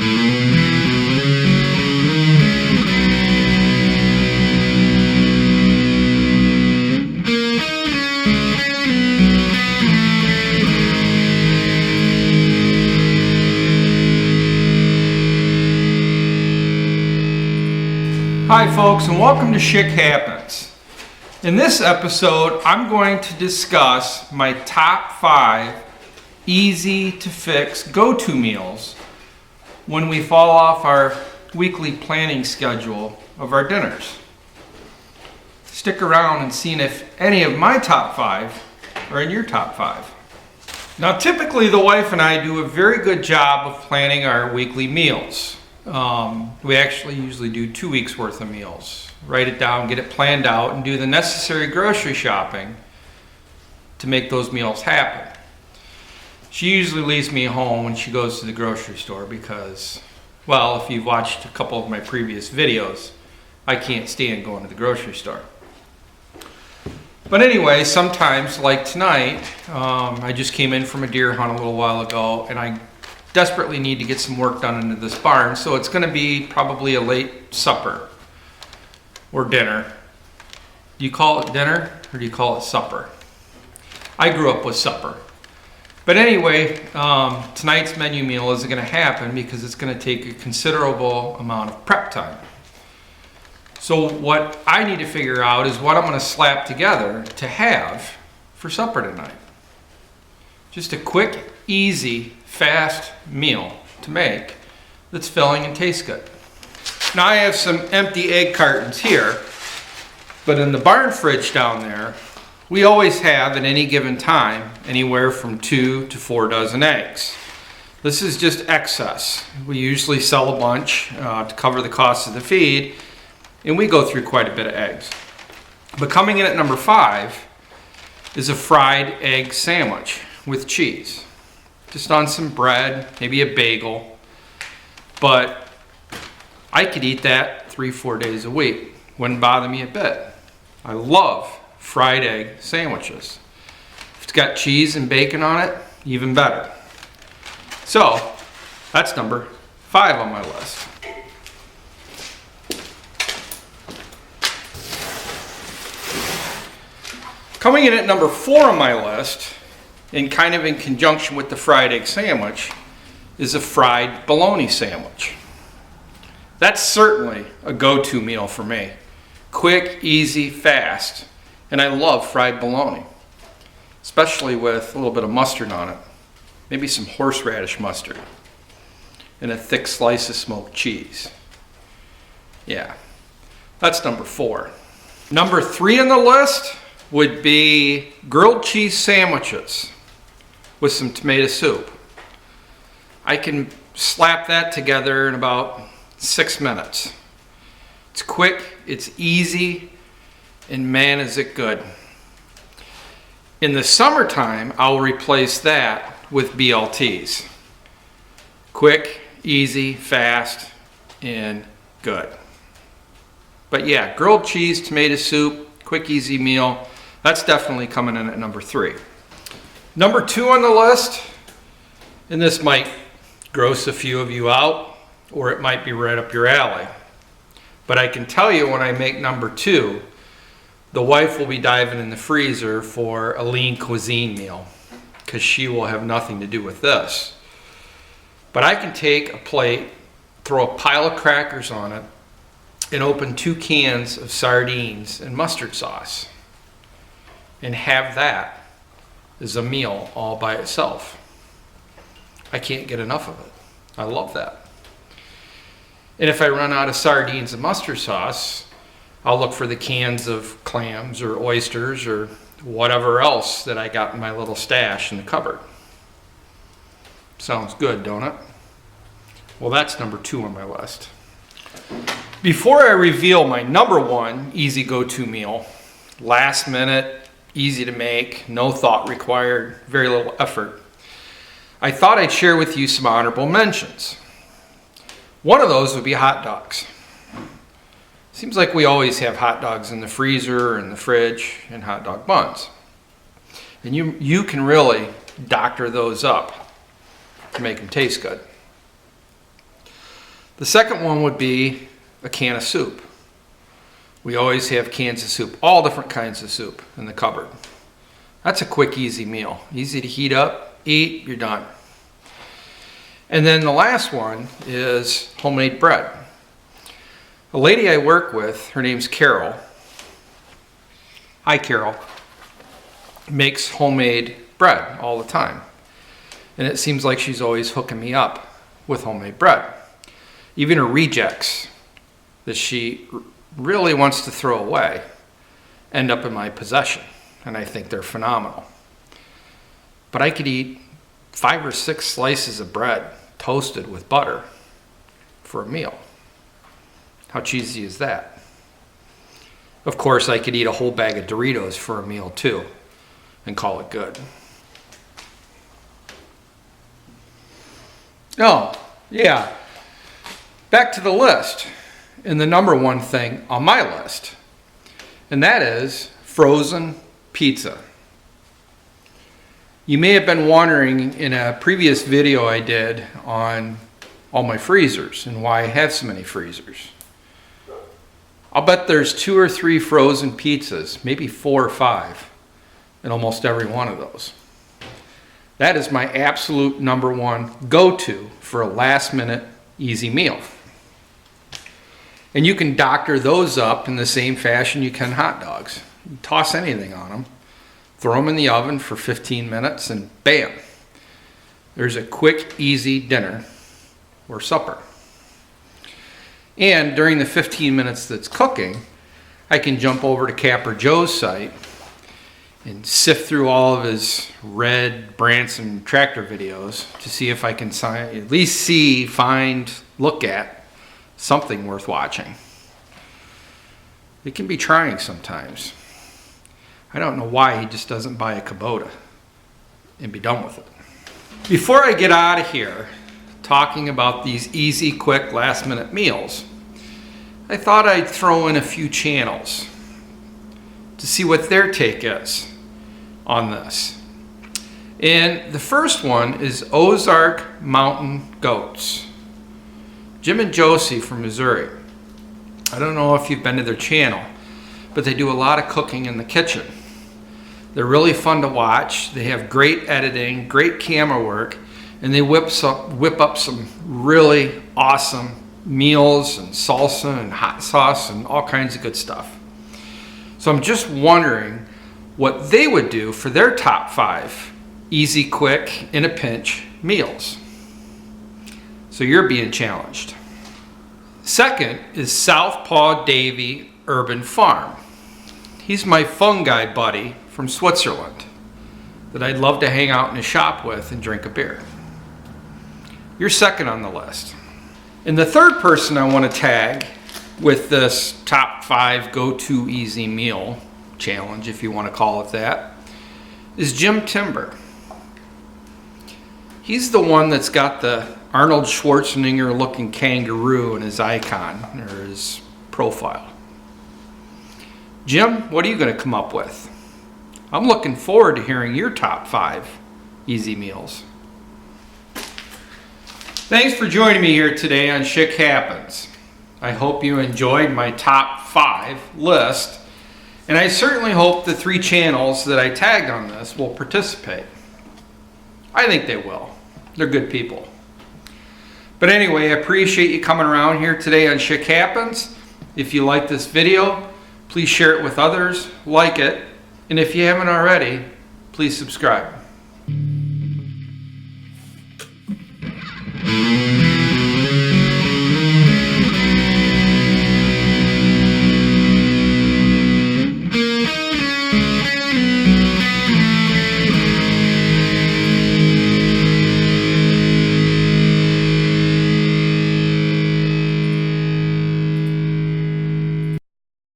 Hi folks, and welcome to Schick Happens. In this episode, I'm going to discuss my top 5 easy to fix go-to meals when we fall off our weekly planning schedule of our dinners. Stick around and see if any of my top 5 are in your top 5. Now typically the wife and I do a very good job of planning our weekly meals. We actually usually do 2 weeks worth of meals. Write it down, get it planned out, and do the necessary grocery shopping to make those meals happen. She usually leaves me home when she goes to the grocery store because, well, if you've watched a couple of my previous videos, I can't stand going to the grocery store. But anyway, sometimes, like tonight, I just came in from a deer hunt a little while ago, and I desperately need to get some work done into this barn, so it's going to be probably a late supper or dinner. Do you call it dinner or do you call it supper? I grew up with supper. But anyway, tonight's menu meal isn't going to happen because it's going to take a considerable amount of prep time. So what I need to figure out is what I'm going to slap together to have for supper tonight. Just a quick, easy, fast meal to make that's filling and tastes good. Now I have some empty egg cartons here, but in the barn fridge down there, we always have at any given time anywhere from 2 to 4 dozen eggs. This is just excess. We usually sell a bunch to cover the cost of the feed, and we go through quite a bit of eggs. But coming in at number 5 is a fried egg sandwich with cheese. Just on some bread, maybe a bagel. But I could eat that 3-4 days a week. Wouldn't bother me a bit. I love fried egg sandwiches. If it's got cheese and bacon on it, even better. So, that's number 5 on my list. Coming in at number 4 on my list, and kind of in conjunction with the fried egg sandwich, is a fried bologna sandwich. That's certainly a go-to meal for me. Quick, easy, fast, and I love fried bologna, especially with a little bit of mustard on it. Maybe some horseradish mustard and a thick slice of smoked cheese. Yeah, that's number 4. Number 3 on the list would be grilled cheese sandwiches with some tomato soup. I can slap that together in about 6 minutes. It's quick, it's easy, and man is it good. In the summertime, I'll replace that with BLTs. Quick, easy, fast, and good. But yeah, grilled cheese, tomato soup, quick, easy meal, that's definitely coming in at number 3. Number 2 on the list, and this might gross a few of you out, or it might be right up your alley. But I can tell you when I make number 2, the wife will be diving in the freezer for a lean cuisine meal, because she will have nothing to do with this. But I can take a plate, throw a pile of crackers on it, and open 2 cans of sardines and mustard sauce, and have that as a meal all by itself. I can't get enough of it. I love that. And if I run out of sardines and mustard sauce, I'll look for the cans of clams or oysters or whatever else that I got in my little stash in the cupboard. Sounds good, don't it? Well, that's number 2 on my list. Before I reveal my number 1 easy go-to meal, last minute, easy to make, no thought required, very little effort, I thought I'd share with you some honorable mentions. One of those would be hot dogs. Seems like we always have hot dogs in the freezer or in the fridge and hot dog buns. And you can really doctor those up to make them taste good. The second one would be a can of soup. We always have cans of soup, all different kinds of soup in the cupboard. That's a quick, easy meal. Easy to heat up, eat, you're done. And then the last one is homemade bread. A lady I work with, her name's Carol. Hi, Carol. Makes homemade bread all the time. And it seems like she's always hooking me up with homemade bread. Even her rejects that she really wants to throw away end up in my possession. And I think they're phenomenal. But I could eat 5 or 6 slices of bread toasted with butter for a meal. How cheesy is that? Of course, I could eat a whole bag of Doritos for a meal too and call it good. Oh, yeah. Back to the list. And the number one thing on my list, and that is frozen pizza. You may have been wondering in a previous video I did on all my freezers and why I have so many freezers. I'll bet there's 2 or 3 frozen pizzas, maybe 4 or 5 in almost every one of those. That is my absolute number one go-to for a last-minute easy meal. And you can doctor those up in the same fashion you can hot dogs. You toss anything on them, throw them in the oven for 15 minutes, and bam, there's a quick, easy dinner or supper. And during the 15 minutes that's cooking, I can jump over to Capper Joe's site and sift through all of his red Branson tractor videos to see if I can at least see, find, look at something worth watching. It can be trying sometimes. I don't know why he just doesn't buy a Kubota and be done with it. Before I get out of here talking about these easy, quick, last-minute meals, I thought I'd throw in a few channels to see what their take is on this. And the first one is Ozark Mountain Goats. Jim and Josie from Missouri. I don't know if you've been to their channel, but they do a lot of cooking in the kitchen. They're really fun to watch. They have great editing, great camera work, and they whip up some really awesome meals and salsa and hot sauce and all kinds of good stuff. So I'm just wondering what they would do for their top 5 easy, quick, in a pinch meals. So you're being challenged. Second is Southpaw Davey Urban Farm. He's my fungi buddy from Switzerland that I'd love to hang out in a shop with and drink a beer. You're second on the list. And the third person I want to tag with this top 5 go-to easy meal challenge, if you want to call it that, is Jim Timber. He's the one that's got the Arnold Schwarzenegger looking kangaroo in his icon or his profile. Jim, what are you going to come up with? I'm looking forward to hearing your top 5 easy meals. Thanks for joining me here today on Schick Happens. I hope you enjoyed my top 5 list, and I certainly hope the 3 channels that I tagged on this will participate. I think they will. They're good people. But anyway, I appreciate you coming around here today on Schick Happens. If you like this video, please share it with others, like it, and if you haven't already, please subscribe.